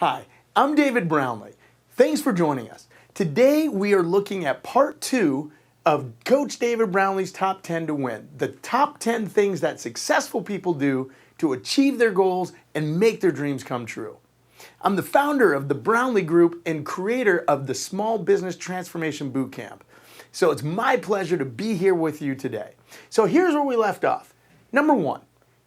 Hi, I'm David Brownlee. Thanks for joining us. Today we are looking at part 2 of Coach David Brownlee's Top 10 to Win. The top 10 things that successful people do to achieve their goals and make their dreams come true. I'm the founder of the Brownlee Group and creator of the Small Business Transformation Bootcamp. So it's my pleasure to be here with you today. So here's where we left off. Number 1,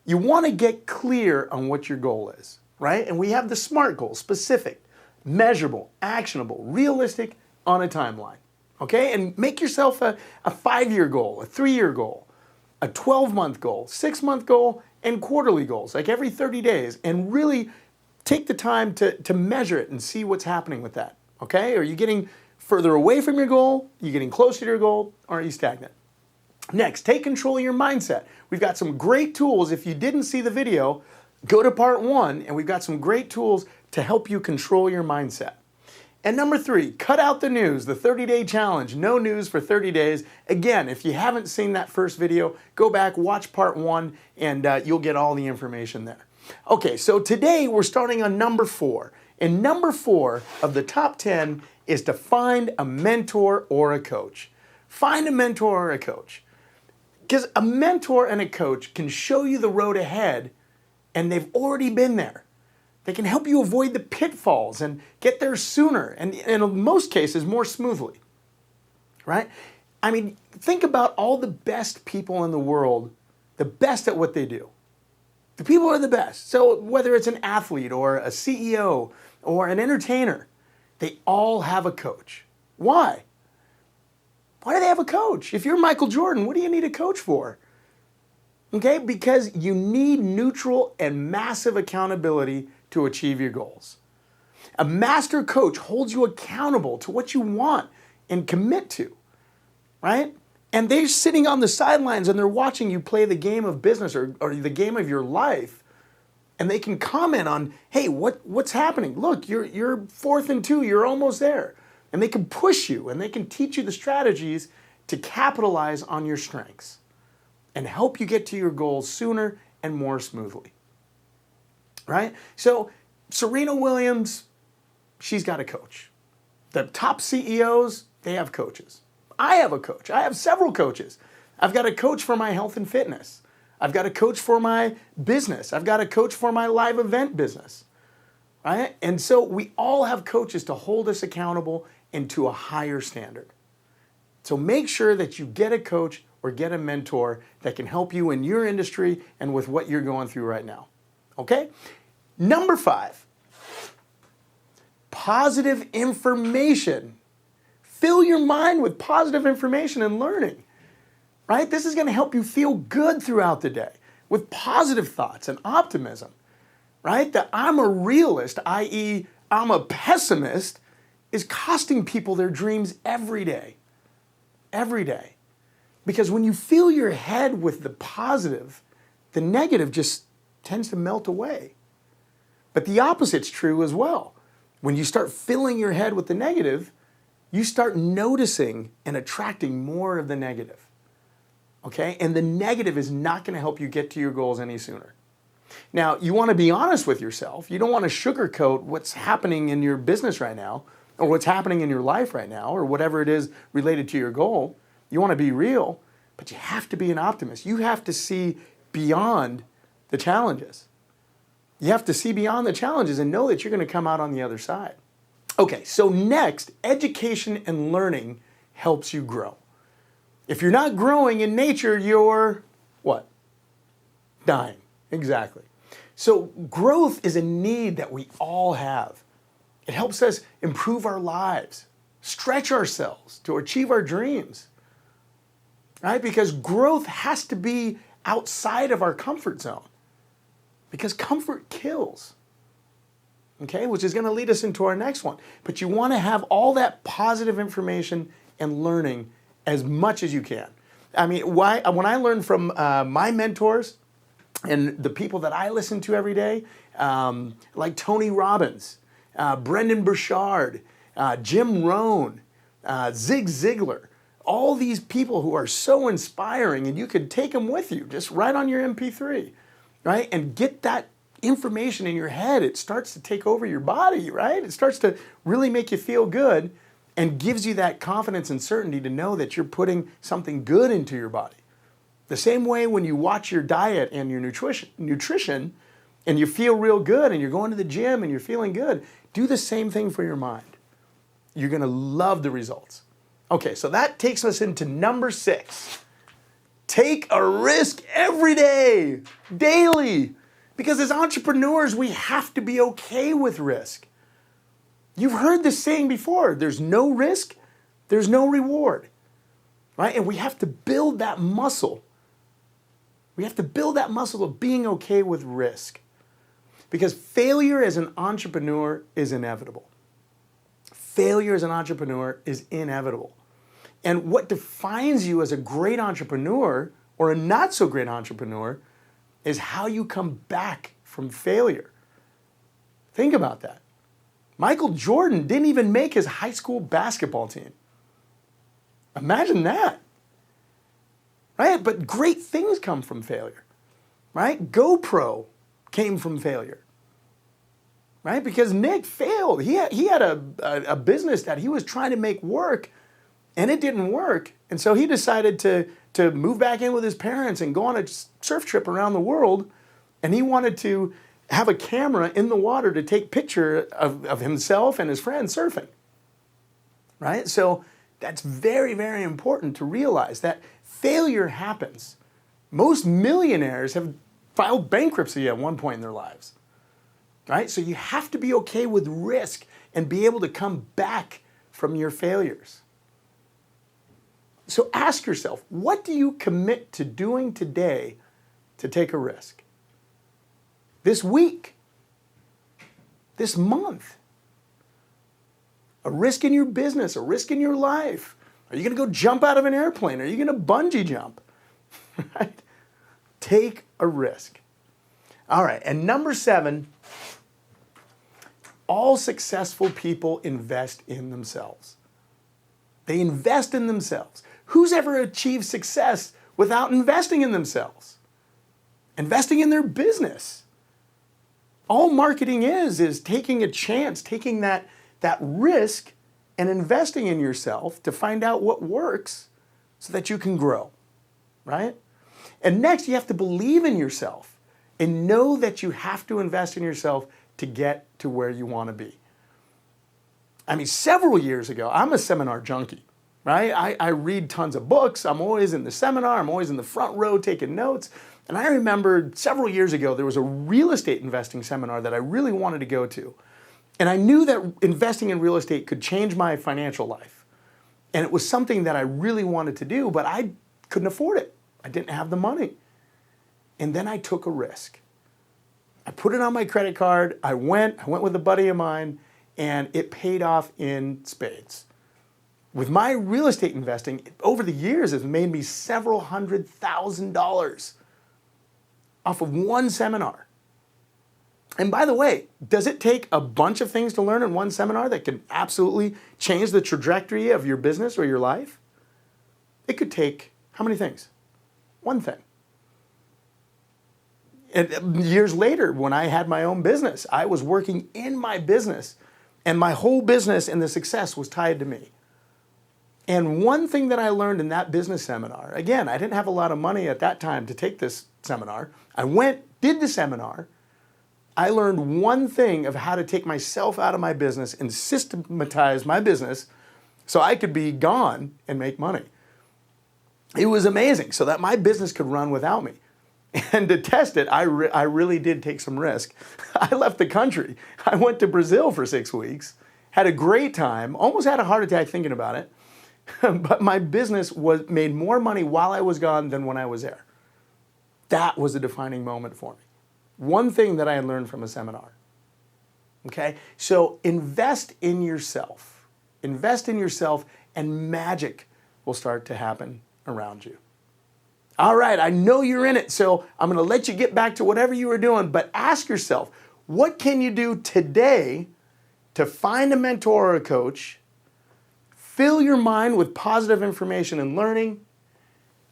you want to get clear on what your goal is, right? And we have the SMART goal: specific, measurable, actionable, realistic, on a timeline. Okay? And make yourself a 5-year goal, a 3-year goal, a 12-month goal, 6-month goal, and quarterly goals, like every 30 days. And really take the time to measure it and see what's happening with that. Okay? Are you getting further away from your goal? Are you getting closer to your goal? Or are you stagnant? Next, take control of your mindset. We've got some great tools. If you didn't see the video, go to part 1, and we've got some great tools to help you control your mindset. And number 3, cut out the news, the 30-day challenge, no news for 30 days. Again, if you haven't seen that first video, go back, watch part 1, and you'll get all the information there. Okay, so today we're starting on number 4. And number 4 of the top 10 is to find a mentor or a coach. Find a mentor or a coach. Because a mentor and a coach can show you the road ahead, and they've already been there. They can help you avoid the pitfalls and get there sooner, and in most cases, more smoothly, right? I mean, think about all the best people in the world, the best at what they do. The people are the best. So whether it's an athlete or a CEO or an entertainer, they all have a coach. Why? Why do they have a coach? If you're Michael Jordan, what do you need a coach for? Okay, because you need neutral and massive accountability to achieve your goals. A master coach holds you accountable to what you want and commit to, right? And they're sitting on the sidelines and they're watching you play the game of business or the game of your life, and they can comment on, hey, what's happening? Look, you're 4th and 2, you're almost there. And they can push you and they can teach you the strategies to capitalize on your strengths and help you get to your goals sooner and more smoothly, right? So Serena Williams, she's got a coach. The top CEOs, they have coaches. I have a coach. I have several coaches. I've got a coach for my health and fitness. I've got a coach for my business. I've got a coach for my live event business, right? And so we all have coaches to hold us accountable and to a higher standard. So make sure that you get a coach or get a mentor that can help you in your industry and with what you're going through right now. Okay? Number 5, positive information. Fill your mind with positive information and learning, right? This is going to help you feel good throughout the day with positive thoughts and optimism, right? That I'm a realist, i.e., I'm a pessimist, is costing people their dreams every day. Every day. Because when you fill your head with the positive, the negative just tends to melt away. But the opposite's true as well. When you start filling your head with the negative, you start noticing and attracting more of the negative. Okay? And the negative is not going to help you get to your goals any sooner. Now, you want to be honest with yourself. You don't want to sugarcoat what's happening in your business right now, or what's happening in your life right now, or whatever it is related to your goal. You want to be real, but you have to be an optimist. You have to see beyond the challenges. You have to see beyond the challenges and know that you're going to come out on the other side. Okay, so next, education and learning helps you grow. If you're not growing in nature, you're what? Dying. Exactly. So growth is a need that we all have. It helps us improve our lives, stretch ourselves to achieve our dreams, right? Because growth has to be outside of our comfort zone, because comfort kills, okay? Which is going to lead us into our next one. But you want to have all that positive information and learning as much as you can. I mean, when I learn from my mentors and the people that I listen to every day, like Tony Robbins, Brendan Burchard, Jim Rohn, Zig Ziglar, all these people who are so inspiring, and you could take them with you just right on your MP3, right? And get that information in your head, it starts to take over your body, right? It starts to really make you feel good and gives you that confidence and certainty to know that you're putting something good into your body. The same way when you watch your diet and your nutrition and you feel real good and you're going to the gym and you're feeling good, do the same thing for your mind. You're going to love the results. Okay, so that takes us into number 6. Take a risk every day, daily. Because as entrepreneurs, we have to be okay with risk. You've heard this saying before, there's no risk, there's no reward, right? And we have to build that muscle. We have to build that muscle of being okay with risk. Because failure as an entrepreneur is inevitable. Failure as an entrepreneur is inevitable. And what defines you as a great entrepreneur or a not so great entrepreneur is how you come back from failure. Think about that. Michael Jordan didn't even make his high school basketball team. Imagine that. Right? But great things come from failure. Right? GoPro came from failure. Right? Because Nick failed. He had a business that he was trying to make work, and it didn't work. And so he decided to move back in with his parents and go on a surf trip around the world. And he wanted to have a camera in the water to take picture of himself and his friends surfing. Right? So that's very, very important to realize that failure happens. Most millionaires have filed bankruptcy at one point in their lives. Right? So you have to be okay with risk and be able to come back from your failures. So ask yourself, what do you commit to doing today to take a risk? This week, this month, a risk in your business, a risk in your life. Are you going to go jump out of an airplane? Are you going to bungee jump? Right? Take a risk. All right, and number 7, all successful people invest in themselves. They invest in themselves. Who's ever achieved success without investing in themselves? Investing in their business. All marketing is taking a chance, taking that risk and investing in yourself to find out what works so that you can grow, right? And next, you have to believe in yourself and know that you have to invest in yourself to get to where you want to be. I mean, several years ago, I'm a seminar junkie, right? I read tons of books. I'm always in the seminar. I'm always in the front row taking notes. And I remember several years ago, there was a real estate investing seminar that I really wanted to go to. And I knew that investing in real estate could change my financial life. And it was something that I really wanted to do, but I couldn't afford it. I didn't have the money. And then I took a risk. I put it on my credit card. I went with a buddy of mine, and it paid off in spades. With my real estate investing, over the years, it's made me several $100,000 off of one seminar. And by the way, does it take a bunch of things to learn in one seminar that can absolutely change the trajectory of your business or your life? It could take how many things? One thing. And years later, when I had my own business, I was working in my business, and my whole business and the success was tied to me. And one thing that I learned in that business seminar, again, I didn't have a lot of money at that time to take this seminar. I went, did the seminar. I learned one thing of how to take myself out of my business and systematize my business so I could be gone and make money. It was amazing so that my business could run without me. And to test it, I really did take some risk. I left the country. I went to Brazil for 6 weeks, had a great time, almost had a heart attack thinking about it. But my business made more money while I was gone than when I was there. That was a defining moment for me. One thing that I had learned from a seminar. Okay? So invest in yourself. Invest in yourself, and magic will start to happen around you. All right, I know you're in it, so I'm going to let you get back to whatever you were doing, but ask yourself, what can you do today to find a mentor or a coach, fill your mind with positive information and learning,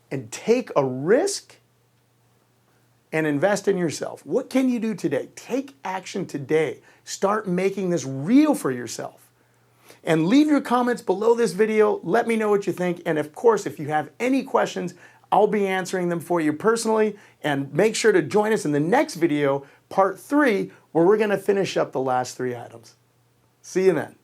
and take a risk and invest in yourself. What can you do today? Take action today. Start making this real for yourself. And leave your comments below this video. Let me know what you think. And of course, if you have any questions, I'll be answering them for you personally. And make sure to join us in the next video, part 3, where we're going to finish up the last 3 items. See you then.